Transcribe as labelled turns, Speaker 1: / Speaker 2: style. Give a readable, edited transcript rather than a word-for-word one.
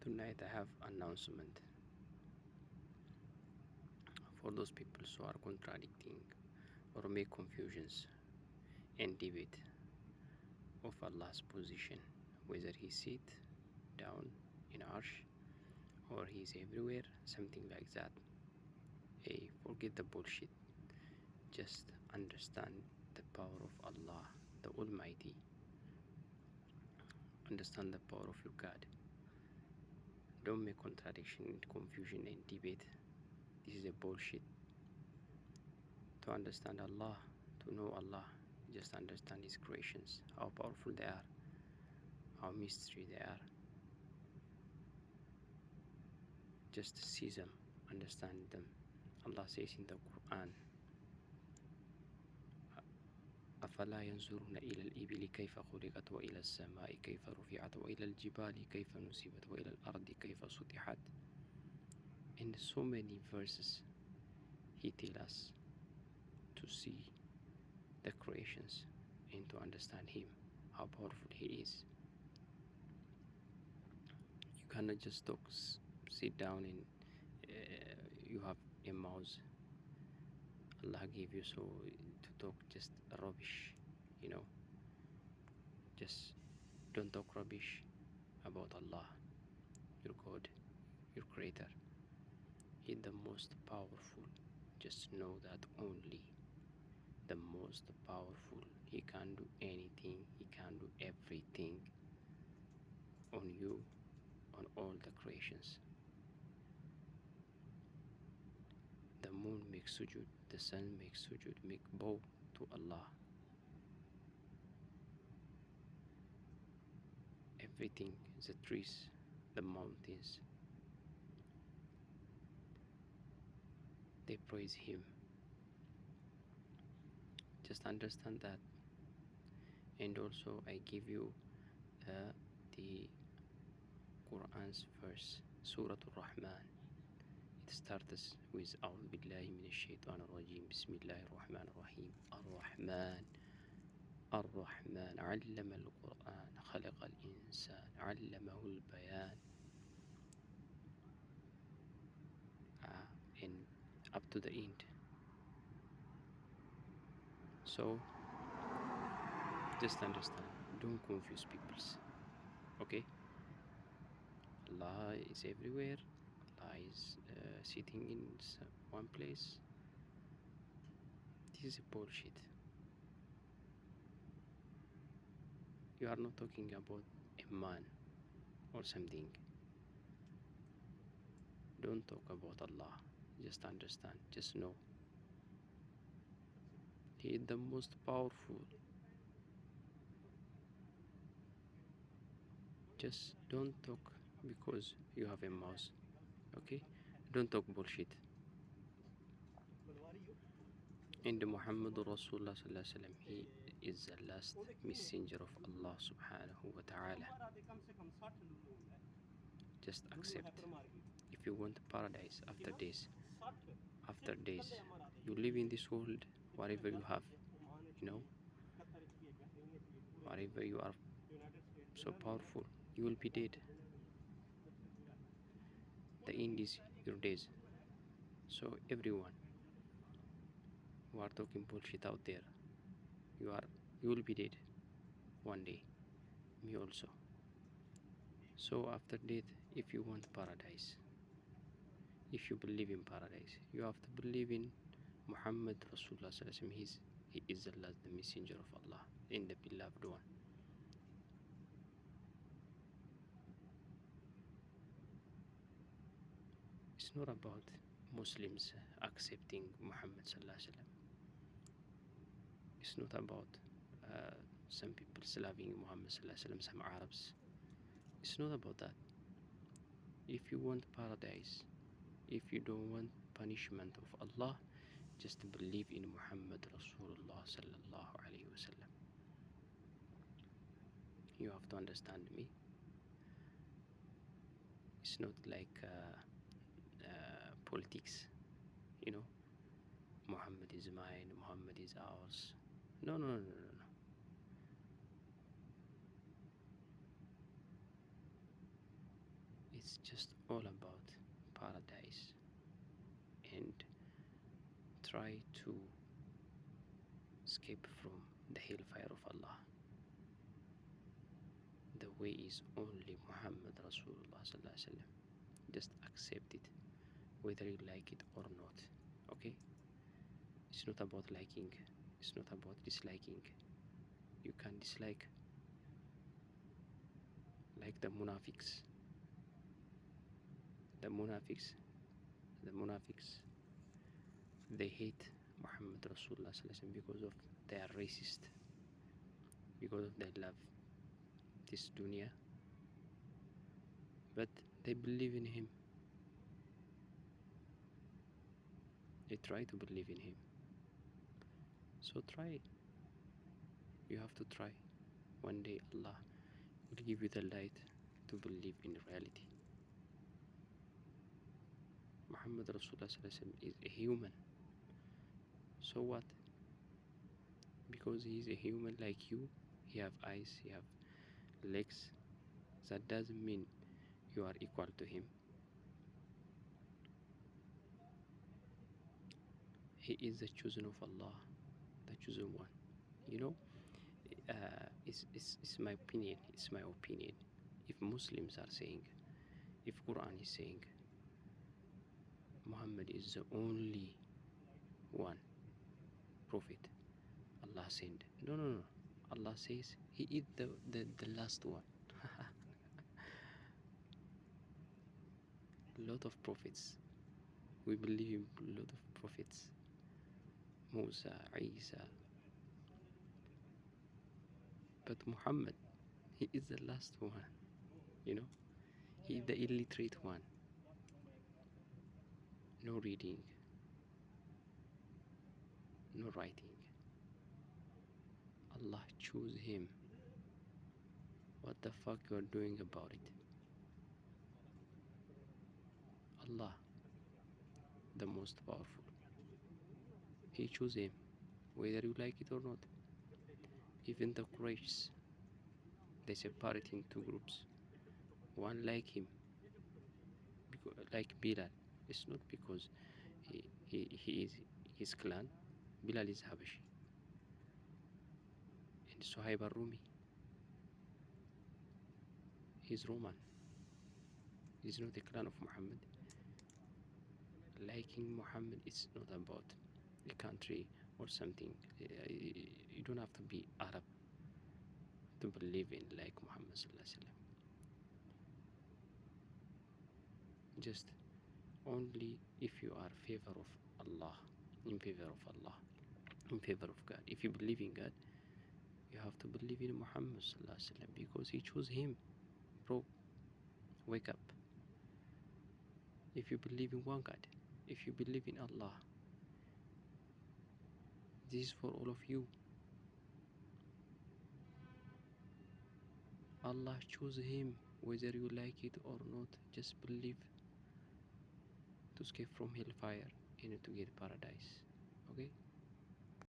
Speaker 1: Tonight I have announcement for those people who are contradicting or make confusions and debate of Allah's position, whether he sit down in Arsh or he's everywhere, something like that. Hey, forget the bullshit. Just understand the power of Allah, the Almighty. Understand the power of your God. Don't make contradiction, confusion, and debate. This is a bullshit. To understand Allah, to know Allah, just understand His creations, how powerful they are, how mystery they are. Just see them, understand them. Allah says in the Quran, أفلا ينظرون إلى الإبل كيف خلقت وإلى السماء كيف رفعت وإلى الجبال كيف نصبت وإلى الأرض كيف سطحت. In so many verses He tells us to see the creations and to understand Him, how powerful He is. You cannot just talk, sit down and you have a mouse Allah gave you so to talk just rubbish, just don't talk rubbish about Allah, your God, your creator. He's the most powerful. Just know that only. The most powerful. He can do anything, he can do everything on you, on all the creations. The moon makes sujud, the sun makes sujud, make bow to Allah. Everything, the trees, the mountains, they praise Him. Just understand that. And also I give you the Quran's verse, Surah Al-Rahman. It starts with أعوذ بالله من الشيطان الرجيم بسم الله الرحمن الرحيم الرحمن الرحمن علم القرآن خلق الإنسان علمه البيان, and up to the end. So just understand, don't confuse people, okay? Allah is everywhere. Allah is sitting in one place. This is bullshit. You are not talking about a man or something. Don't talk about Allah. Just understand. Just know. He is the most powerful. Just don't talk because you have a mouse. Okay? Don't talk bullshit. And Muhammad Rasulullah sallallahu alaihi wasallam, he is the last messenger of Allah subhanahu wa ta'ala. Just accept. If you want paradise after days, you live in this world, whatever you have, whatever you are so powerful, you will be dead. The end is your days. So everyone who are talking bullshit out there, you will be dead one day. Me also. So after death, if you want paradise, if you believe in paradise, you have to believe in Muhammad Rasulullah sallallahu alaihi wasallam. He is the last, the messenger of Allah, and the beloved one. It's not about Muslims accepting Muhammad sallallahu alaihi wasallam. It's not about some people loving Muhammad sallallahu alaihi wasallam, some Arabs. It's not about that. If you want paradise, if you don't want punishment of Allah, just believe in Muhammad Rasulullah sallallahu alaihi wasallam. You have to understand me. It's not like politics, Muhammad is mine, Muhammad is ours. No. It's just all about paradise, and try to escape from the hellfire of Allah. The way is only Muhammad Rasulullah sallallahu alaihi wasallam. Just accept it, whether you like it or not. Okay? It's not about liking. It's not about disliking. You can dislike, like the munafiqs. The munafiqs. The munafiqs. They hate Muhammad Rasulullah sallallahu alaihi wasallam because of they are racist, because of their love this dunya, but they believe in him. They try to believe in him. So try. You have to try. One day Allah will give you the light to believe in reality. Muhammad Rasulullah is a human. So what? Because he is a human like you, he have eyes, he have legs. That doesn't mean you are equal to him. He is the chosen of Allah, the chosen one. You know, it's my opinion. It's my opinion. If Muslims are saying, if Quran is saying, Muhammad is the only one prophet Allah sent. No, no, no. Allah says he is the last one. A lot of prophets. We believe in a lot of prophets. Musa, Isa. But Muhammad, he is the last one. You know? He is the illiterate one. No reading. No writing. Allah chose him. What the fuck you are doing about it? Allah, the most powerful. He chose him, whether you like it or not. Even the Quraysh, they separate in two groups. One like him, like Bilal. It's not because he is his clan. Bilal is Habashi. And Suhaib al-Rumi, he's Roman. He's not a clan of Muhammad. Liking Muhammad is not about a country or something. You don't have to be Arab to believe in like Muhammad sallallahu alaihi wasallam. Just only if you are favor of Allah, in favor of Allah, in favor of God. If you believe in God, you have to believe in Muhammad sallallahu alaihi wasallam because he chose him. Bro, wake up. If you believe in one God, if you believe in Allah, this is for all of you. Allah chose him, whether you like it or not. Just believe to escape from hellfire and to get paradise. Okay?